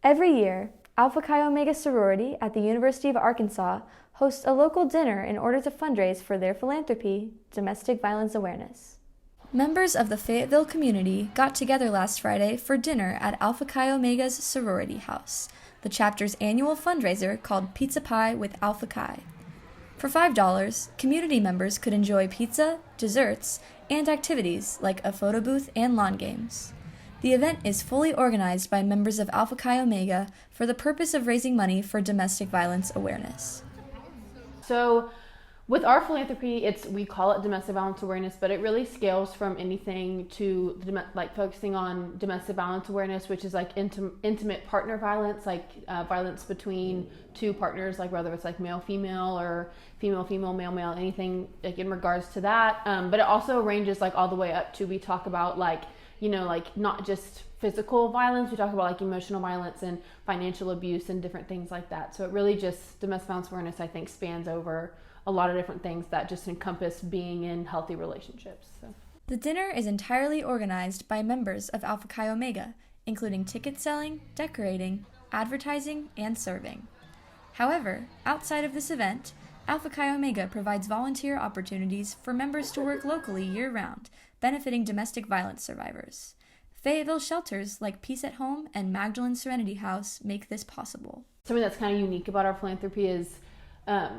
Every year, Alpha Chi Omega sorority at the University of Arkansas hosts a local dinner in order to fundraise for their philanthropy, domestic violence awareness. Members of the Fayetteville community got together last Friday for dinner at Alpha Chi Omega's sorority house, the chapter's annual fundraiser called Pizza Pie with Alpha Chi. For $5, community members could enjoy pizza, desserts, and activities like a photo booth and lawn games. The event is fully organized by members of Alpha Chi Omega for the purpose of raising money for domestic violence awareness. So with our philanthropy, we call it domestic violence awareness, but it really scales from anything to like focusing on domestic violence awareness, which is like intimate partner violence, like violence between two partners, like whether it's like male-female or female-female, male-male, anything like in regards to that. But it also ranges like all the way up to, we talk about like, like not just physical violence, we talk about like emotional violence and financial abuse and different things like that. So it really just, domestic violence awareness, I think, spans over a lot of different things that just encompass being in healthy relationships. So. The dinner is entirely organized by members of Alpha Chi Omega, including ticket selling, decorating, advertising, and serving. However, outside of this event, Alpha Chi Omega provides volunteer opportunities for members to work locally year-round, benefiting domestic violence survivors. Fayetteville shelters like Peace at Home and Magdalene Serenity House make this possible. Something that's kind of unique about our philanthropy is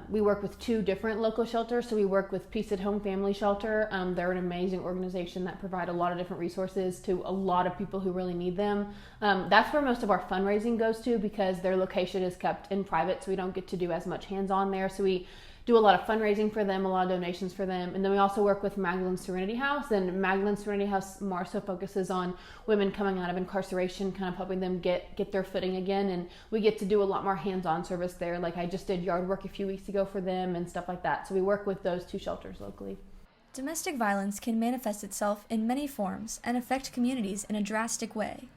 we work with two different local shelters. So we work with Peace at Home Family Shelter. They're an amazing organization that provide a lot of different resources to a lot of people who really need them. That's where most of our fundraising goes to, because their location is kept in private, so we don't get to do as much hands-on there. So we do a lot of fundraising for them, a lot of donations for them. And then we also work with Magdalene Serenity House, and Magdalene Serenity House more so focuses on women coming out of incarceration, kind of helping them get their footing again. And we get to do a lot more hands-on service there. Like I just did yard work a few weeks ago for them and stuff like that. So we work with those two shelters locally. Domestic violence can manifest itself in many forms and affect communities in a drastic way.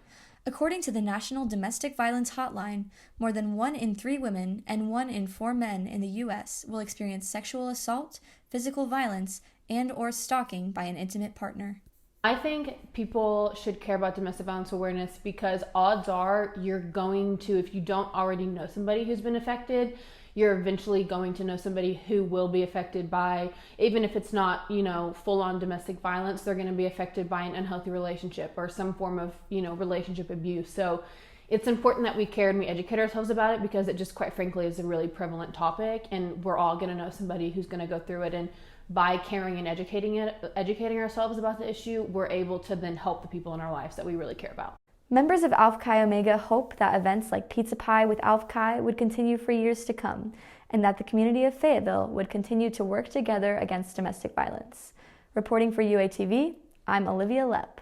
According to the National Domestic Violence Hotline, more than 1 in 3 women and 1 in 4 men in the U.S. will experience sexual assault, physical violence, and/or stalking by an intimate partner. I think people should care about domestic violence awareness because odds are you're going to, if you don't already know somebody who's been affected, you're eventually going to know somebody who will be affected by, even if it's not, full-on domestic violence, they're going to be affected by an unhealthy relationship or some form of, relationship abuse. So it's important that we care and we educate ourselves about it, because it just, quite frankly, is a really prevalent topic, and we're all going to know somebody who's going to go through it. And by caring and educating ourselves about the issue, we're able to then help the people in our lives that we really care about. Members of Alpha Chi Omega hope that events like Pizza Pie with Alpha Chi would continue for years to come, and that the community of Fayetteville would continue to work together against domestic violence. Reporting for UATV, I'm Olivia Lepp.